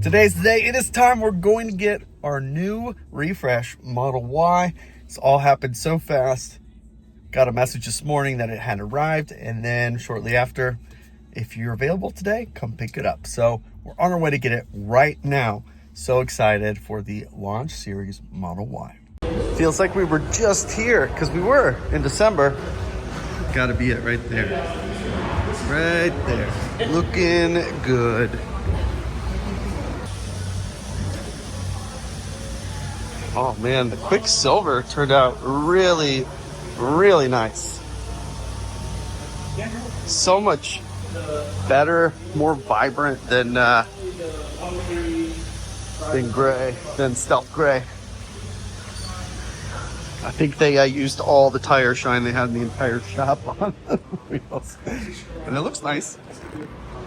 Today's the day. It is time. We're going to get our new refresh Model Y. It's all happened so fast. Got a message this morning that it had arrived, and then shortly after, if you're available today, come pick it up. So we're on our way to get it right now. So excited for the launch series Model Y. Feels like we were just here, because we were in December. Gotta be it right there. Right there. Looking good. Oh man, the Quicksilver turned out really, really nice. So much better, more vibrant than stealth gray. I think they used all the tire shine they had in the entire shop on the wheels, and it looks nice.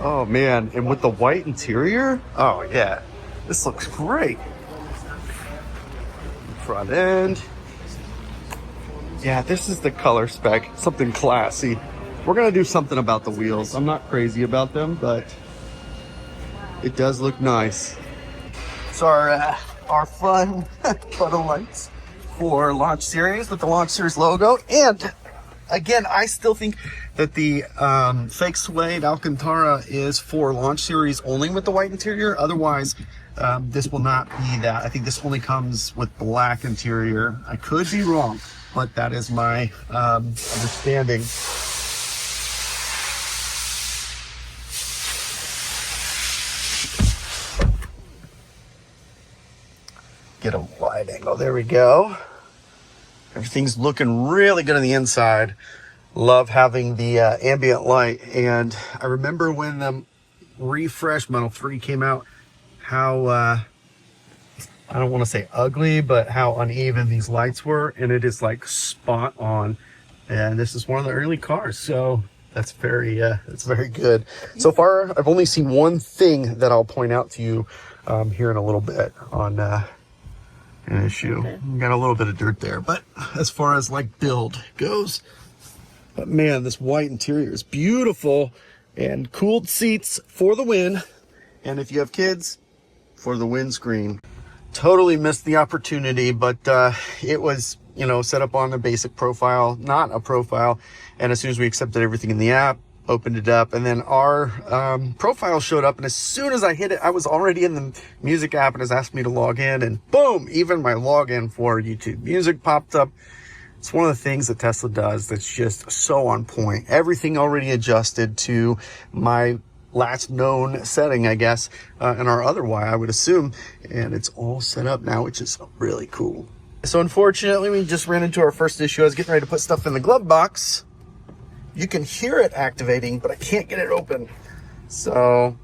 Oh man, and with the white interior, oh yeah, this looks great. Front end. Yeah, this is the color spec. Something classy. We're gonna do something about the wheels. I'm not crazy about them, but it does look nice. So our fun photo lights for launch series with the launch series logo. And again, I still think that the fake suede Alcantara is for launch series only with the white interior. Otherwise, this will not be that. I think this only comes with black interior. I could be wrong, but that is my understanding. Get a wide angle. There we go. Everything's looking really good on the inside. Love having the ambient light. And I remember when the refresh Model 3 came out, how I don't want to say ugly, but how uneven these lights were, and it is like spot on. And this is one of the early cars, so that's very good. So far, I've only seen one thing that I'll point out to you here in a little bit on an issue. Got a little bit of dirt there, but as far as like build goes, but man, this white interior is beautiful, and cooled seats for the win. And if you have kids, for the windscreen. Totally missed the opportunity, but it was, set up on a basic profile, not a profile. And as soon as we accepted everything in the app, opened it up, and then our profile showed up. And as soon as I hit it, I was already in the music app, and it's asked me to log in, and boom, even my login for YouTube Music popped up. It's one of the things that Tesla does that's just so on point. Everything already adjusted to my last known setting, I guess, and our other Y, I would assume, and it's all set up now, which is really cool. So unfortunately, we just ran into our first issue. I was getting ready to put stuff in the glove box. You can hear it activating, but I can't get it open. So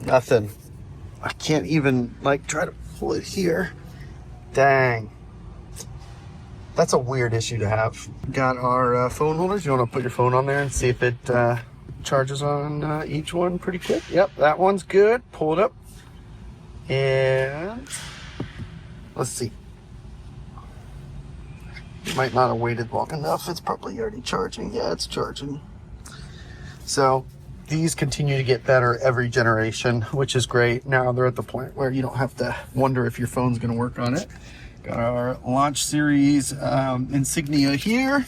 nothing. I can't even try to pull it here. Dang. That's a weird issue to have. Got our phone holders. You want to put your phone on there and see if it charges on each one pretty quick. Yep, that one's good. Pull it up. And let's see. Might not have waited long enough. It's probably already charging. Yeah, it's charging. So these continue to get better every generation, which is great. Now they're at the point where you don't have to wonder if your phone's going to work on it. Got our launch series insignia here.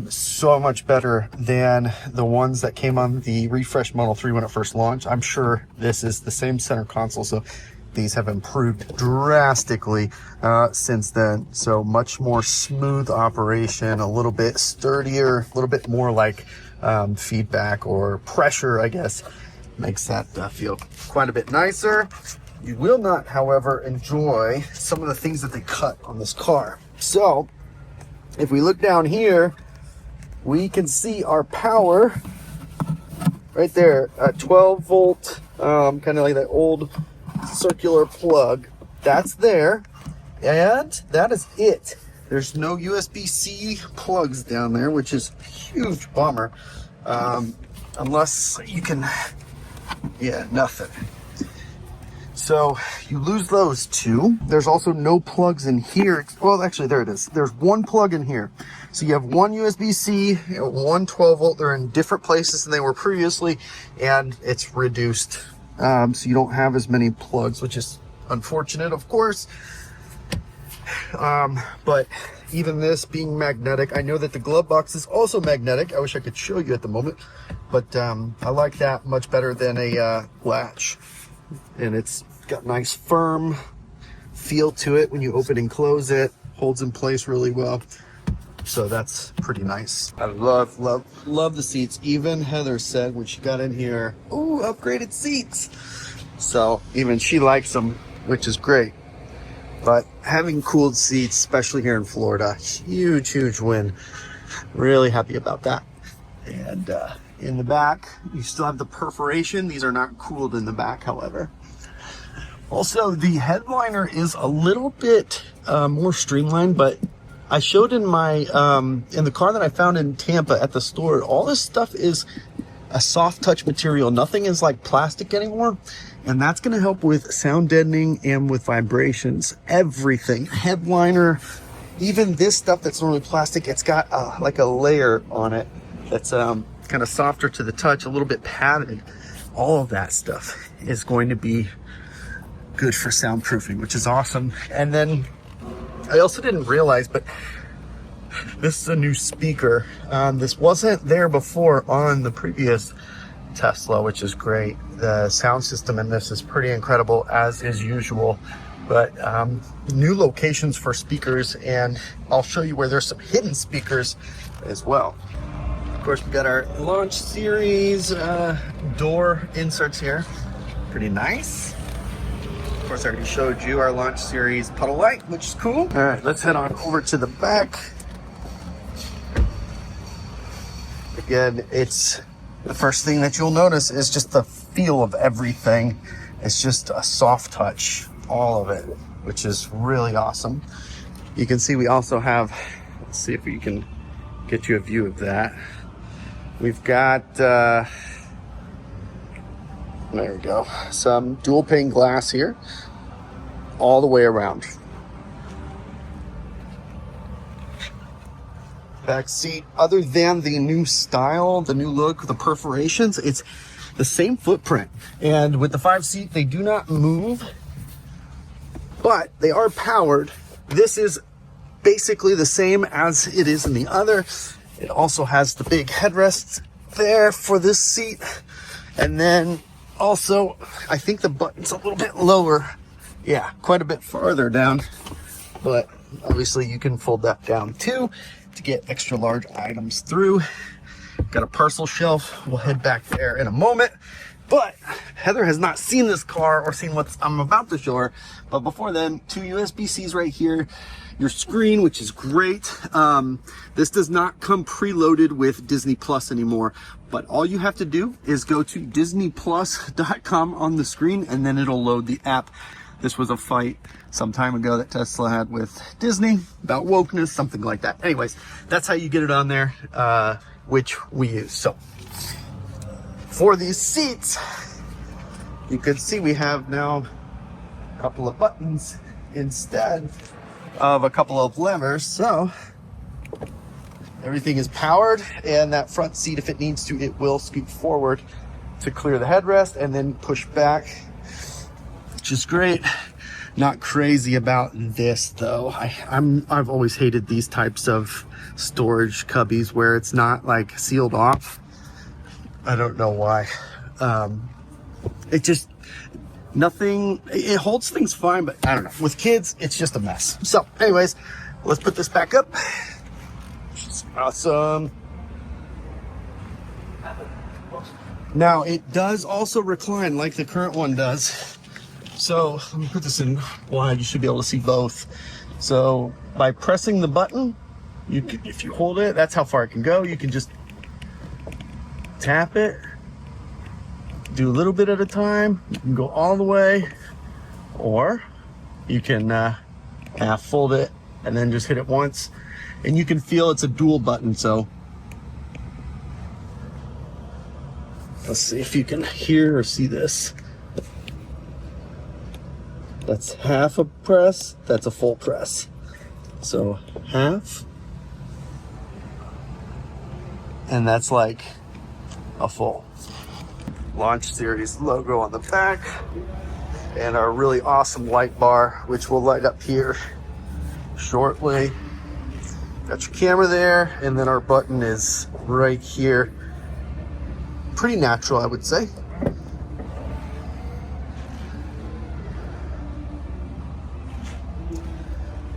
So much better than the ones that came on the refresh Model 3 when it first launched. I'm sure this is the same center console, so these have improved drastically since then. So much more smooth operation, a little bit sturdier, a little bit more like feedback or pressure, I guess, makes that feel quite a bit nicer. You will not, however, enjoy some of the things that they cut on this car. So if we look down here, we can see our power right there, a 12 volt, kind of like that old circular plug. That's there, and that is it. There's no USB-C plugs down there, which is a huge bummer. Unless you can, nothing. So you lose those two. There's also no plugs in here. Well, actually, there it is. There's one plug in here. So you have one USB-C, one 12 volt. They're in different places than they were previously, and it's reduced. So you don't have as many plugs, which is unfortunate, of course. But even this being magnetic, I know that the glove box is also magnetic. I wish I could show you at the moment, but I like that much better than a latch. And it's got nice firm feel to it when you open and close it. Holds in place really well. So that's pretty nice. I love the seats. Even Heather said when she got in here, ooh, upgraded seats. So even she likes them, which is great. But having cooled seats, especially here in Florida, huge win. Really happy about that. And in the back, you still have the perforation. These are not cooled in the back, however. Also, the headliner is a little bit more streamlined, but I showed in my in the car that I found in Tampa at the store, all this stuff is a soft touch material. Nothing is like plastic anymore. And that's going to help with sound deadening and with vibrations. Everything, headliner, even this stuff that's normally plastic, it's got like a layer on it that's kind of softer to the touch, a little bit padded. All of that stuff is going to be good for soundproofing, which is awesome. And then I also didn't realize, but this is a new speaker. This wasn't there before on the previous Tesla, which is great. The sound system in this is pretty incredible, as is usual. But new locations for speakers, and I'll show you where there's some hidden speakers as well. Of course, we got our Launch Series door inserts here. Pretty nice. Of course, I already showed you our Launch Series puddle light, which is cool. All right, let's head on over to the back. Again, it's the first thing that you'll notice is just the feel of everything. It's just a soft touch, all of it, which is really awesome. You can see we also have, let's see if we can get you a view of that. We've got, there we go, some dual pane glass here, all the way around. Back seat, other than the new style, the new look, the perforations, it's the same footprint. And with the 5-seat, they do not move, but they are powered. This is basically the same as it is in the other. It also has the big headrests there for this seat. And then also, I think the button's a little bit lower. Yeah, quite a bit farther down, but obviously you can fold that down too to get extra large items through. Got a parcel shelf. We'll head back there in a moment. But Heather has not seen this car or seen what I'm about to show her. But before then, 2 USB-Cs right here. Your screen, which is great. This does not come preloaded with Disney Plus anymore. But all you have to do is go to disneyplus.com on the screen, and then it'll load the app. This was a fight some time ago that Tesla had with Disney about wokeness, something like that. Anyways, that's how you get it on there, which we use. So for these seats, you can see we have now a couple of buttons instead of a couple of levers. So everything is powered, and that front seat, if it needs to, it will scoot forward to clear the headrest and then push back, which is great. Not crazy about this though. I've always hated these types of storage cubbies where it's not like sealed off. I don't know why. It just, nothing, it holds things fine, but I don't know. With kids, it's just a mess. So anyways, let's put this back up. Awesome. Now it does also recline like the current one does. So let me put this in wide. You should be able to see both. So by pressing the button, you can, if you hold it, that's how far it can go. You can just tap it, do a little bit at a time. You can go all the way, or you can half fold it and then just hit it once. And you can feel it's a dual button. So let's see if you can hear or see this. That's half a press, that's a full press. So half, and that's like a full Launch Series logo on the back, and our really awesome light bar, which will light up here shortly. Got your camera there, and then our button is right here. Pretty natural, I would say.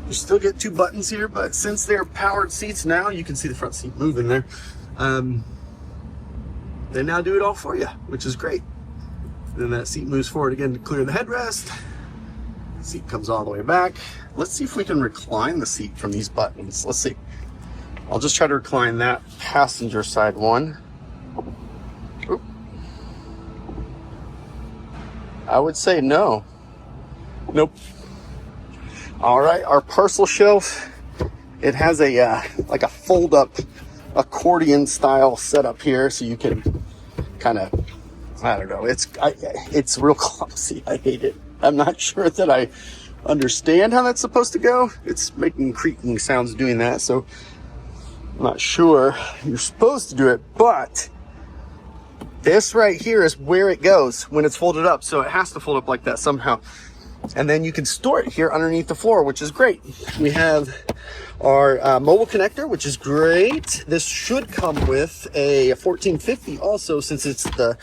You still get 2 buttons here, but since they're powered seats now, you can see the front seat moving there. They now do it all for you, which is great. Then that seat moves forward again to clear the headrest. Seat comes all the way back. Let's see if we can recline the seat from these buttons. Let's see. I'll just try to recline that passenger side one. Oop. I would say no. Nope. All right, our parcel shelf. It has a like a fold-up accordion style setup here, so you can kind of, I don't know. It's real clumsy. I hate it. I'm not sure that I understand how that's supposed to go. It's making creaking sounds doing that, so I'm not sure you're supposed to do it, but this right here is where it goes when it's folded up, so it has to fold up like that somehow. And then you can store it here underneath the floor, which is great. We have our mobile connector, which is great. This should come with a 1450 also, since it's the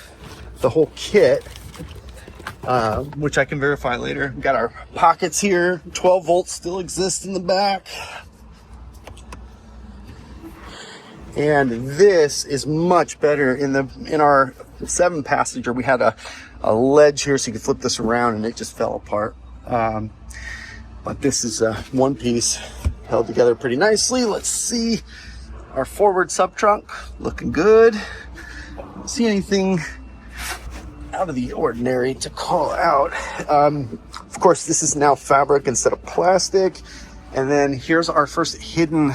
whole kit, which I can verify later. We've got our pockets here. 12 volts still exist in the back. And this is much better. In our 7-passenger, we had a ledge here so you could flip this around and it just fell apart. But this is one piece held together pretty nicely. Let's see our forward sub trunk, looking good. Don't see anything out of the ordinary to call out. Of course, this is now fabric instead of plastic. And then here's our first hidden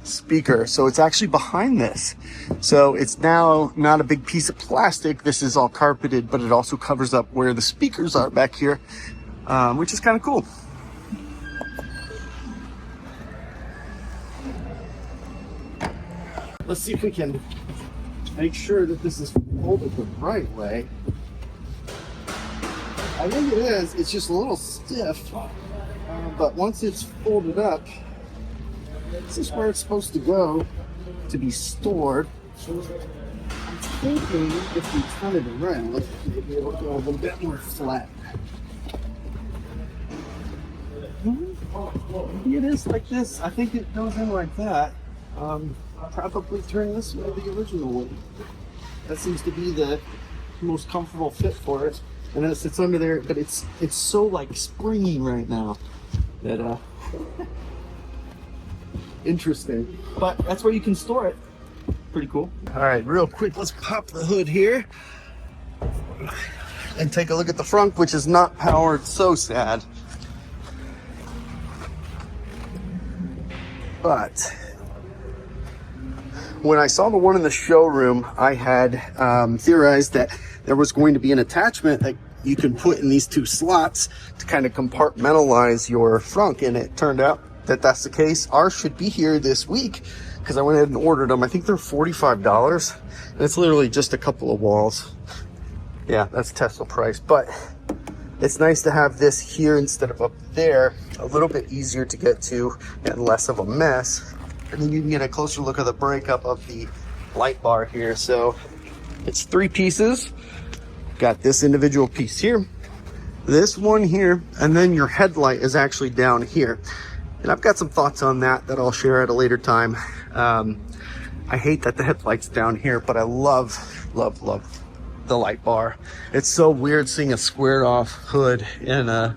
speaker. So it's actually behind this. So it's now not a big piece of plastic. This is all carpeted, but it also covers up where the speakers are back here, which is kind of cool. Let's see if we can make sure that this is folded the right way. I think it is. It's just a little stiff, but once it's folded up, this is where it's supposed to go to be stored. I'm thinking if we turn it around, maybe it'll go a little bit more flat. Maybe it is like this. I think it goes in like that. Probably turn this way the original way. That seems to be the most comfortable fit for it. And then it sits under there, but it's so like springy right now that interesting. But that's where you can store it. Pretty cool. All right, real quick, let's pop the hood here and take a look at the front, which is not powered. So sad. But when I saw the one in the showroom, I had theorized that there was going to be an attachment that you can put in these 2 slots to kind of compartmentalize your frunk, and it turned out that that's the case. Ours should be here this week because I went ahead and ordered them. I think they're $45, and it's literally just a couple of walls. Yeah, that's Tesla price, but it's nice to have this here instead of up there. A little bit easier to get to and less of a mess. And then you can get a closer look at the breakup of the light bar here. So it's 3 pieces. Got this individual piece here, this one here, and then your headlight is actually down here. And I've got some thoughts on that I'll share at a later time. I hate that the headlight's down here, but I love the light bar. It's so weird seeing a squared off hood in a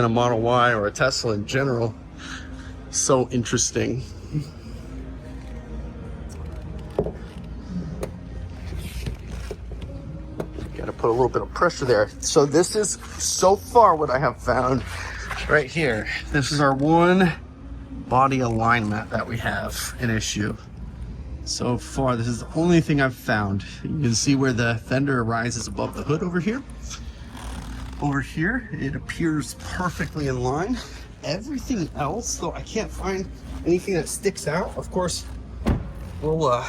Model Y or a Tesla in general. So interesting. Got to put a little bit of pressure there. So this is so far what I have found right here. This is our one body alignment that we have an issue. So far, this is the only thing I've found. You can see where the fender rises above the hood over here. Over here, it appears perfectly in line. Everything else, though, I can't find anything that sticks out. Of course, we'll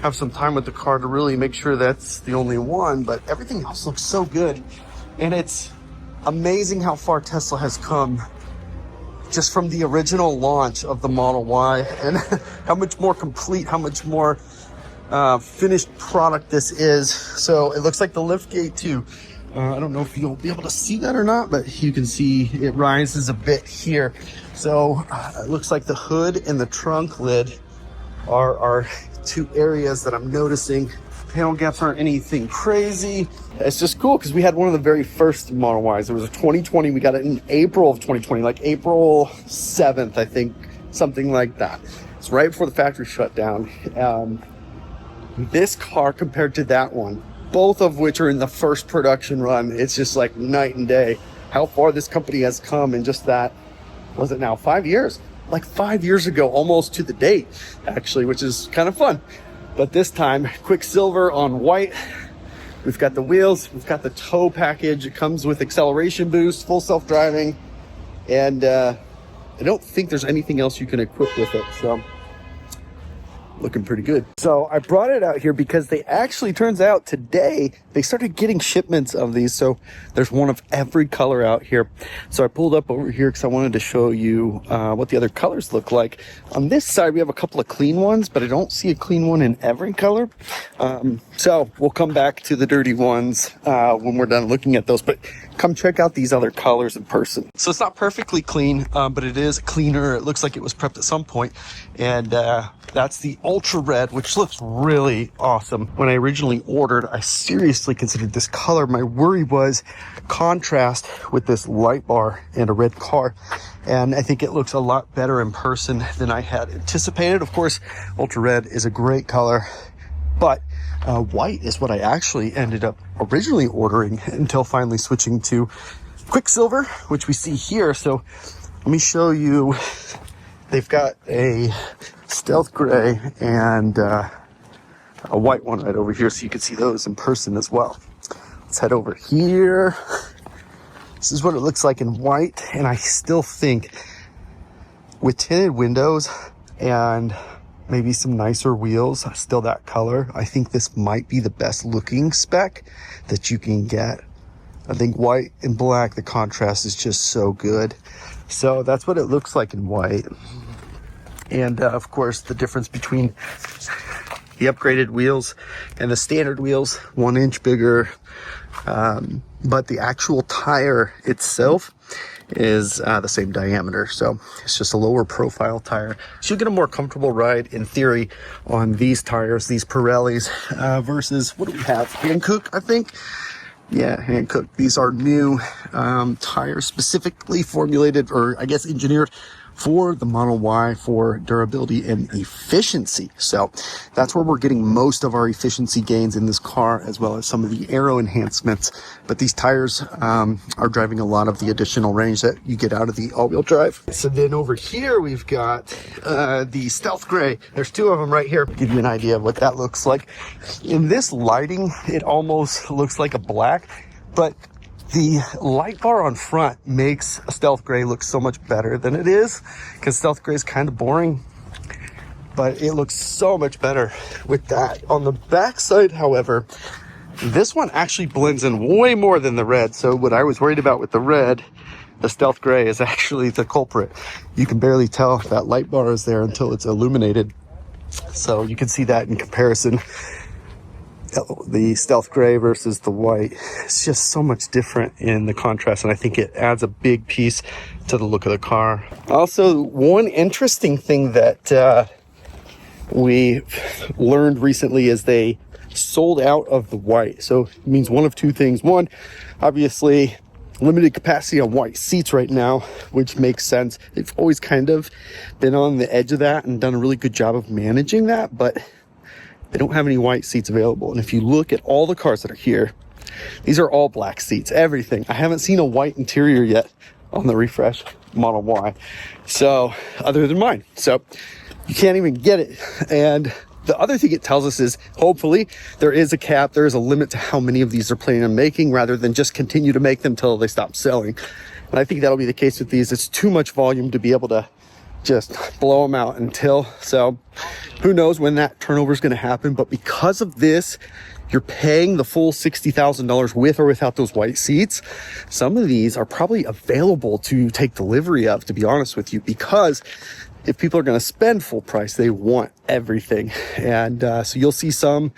have some time with the car to really make sure that's the only one, but everything else looks so good. And it's amazing how far Tesla has come just from the original launch of the Model Y, and how much more complete, how much more finished product this is. So it looks like the lift gate too. I don't know if you'll be able to see that or not, but you can see it rises a bit here. So it looks like the hood and the trunk lid are two areas that I'm noticing. Panel gaps aren't anything crazy. It's just cool because we had one of the very first Model Ys. It was a 2020. We got it in April of 2020, like April 7th, I think, something like that. It's right before the factory shut down. This car compared to that one, both of which are in the first production run, it's just like night and day. How far this company has come in just that, was it now 5 years? Like 5 years ago, almost to the date, actually, which is kind of fun. But this time, Quicksilver on white. We've got the wheels, we've got the tow package. It comes with acceleration boost, full self-driving, and I don't think there's anything else you can equip with it. So looking pretty good. So I brought it out here because they actually, turns out today, they started getting shipments of these. So there's one of every color out here. So I pulled up over here because I wanted to show you what the other colors look like. On this side, we have a couple of clean ones, but I don't see a clean one in every color. So we'll come back to the dirty ones when we're done looking at those, but come check out these other colors in person. So it's not perfectly clean, but it is cleaner. It looks like it was prepped at some point. And that's the ultra red, which looks really awesome. When I originally ordered, I seriously considered this color. My worry was contrast with this light bar and a red car. And I think it looks a lot better in person than I had anticipated. Of course, ultra red is a great color, but white is what I actually ended up originally ordering until finally switching to Quicksilver, which we see here. So let me show you. They've got a stealth gray and a white one right over here, so you can see those in person as well. Let's head over here. This is what it looks like in white, and I still think with tinted windows and maybe some nicer wheels, still that color, I think this might be the best looking spec that you can get. I think white and black, the contrast is just so good. So that's what it looks like in white. And of course, the difference between the upgraded wheels and the standard wheels, 1 inch bigger. But the actual tire itself is the same diameter. So it's just a lower profile tire. So you get a more comfortable ride in theory on these tires, these Pirellis, versus, what do we have? Hankook, I think. Yeah, Hankook. These are new tires specifically formulated, or I guess engineered for the Model Y for durability and efficiency. So that's where we're getting most of our efficiency gains in this car, as well as some of the aero enhancements. But these tires are driving a lot of the additional range that you get out of the all-wheel drive. So then over here, we've got the Stealth Gray. There's two of them right here. Give you an idea of what that looks like. In this lighting, it almost looks like a black, but the light bar on front makes a Stealth Gray look so much better than it is, because Stealth Gray is kind of boring, but it looks so much better with that. On the back side, however, this one actually blends in way more than the red. So what I was worried about with the red, the Stealth Gray is actually the culprit. You can barely tell if that light bar is there until it's illuminated. So you can see that in comparison. The Stealth Gray versus the white, it's just so much different in the contrast, and I think it adds a big piece to the look of the car. Also, one interesting thing that we learned recently is they sold out of the white. So it means one of two things. One, obviously limited capacity on white seats right now, which makes sense. They've always kind of been on the edge of that and done a really good job of managing that, but they don't have any white seats available. And if you look at all the cars that are here, these are all black seats, everything. I haven't seen a white interior yet on the refresh Model Y, so other than mine. So you can't even get it. And the other thing it tells us is, hopefully there is a cap, there is a limit to how many of these they're planning on making, rather than just continue to make them till they stop selling. And I think that'll be the case with these. It's too much volume to be able to just blow them out until, so who knows when that turnover is going to happen. But because of this, you're paying the full $60,000 with or without those white seats. Some of these are probably available to take delivery of, to be honest with you, because if people are going to spend full price, they want everything. And so you'll see some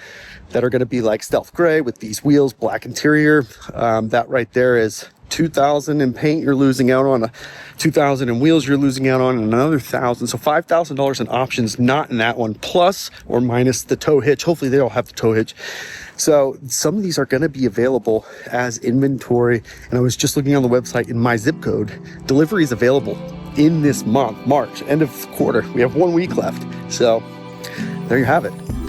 that are going to be like stealth gray with these wheels, black interior. That right there is $2,000 in paint you're losing out on, $2,000 in wheels you're losing out on, and another $1,000. So $5,000 in options, not in that one, plus or minus the tow hitch. Hopefully they all have the tow hitch. So some of these are going to be available as inventory. And I was just looking on the website, in my zip code, delivery is available in this month, March, end of quarter. We have 1 week left. So there you have it.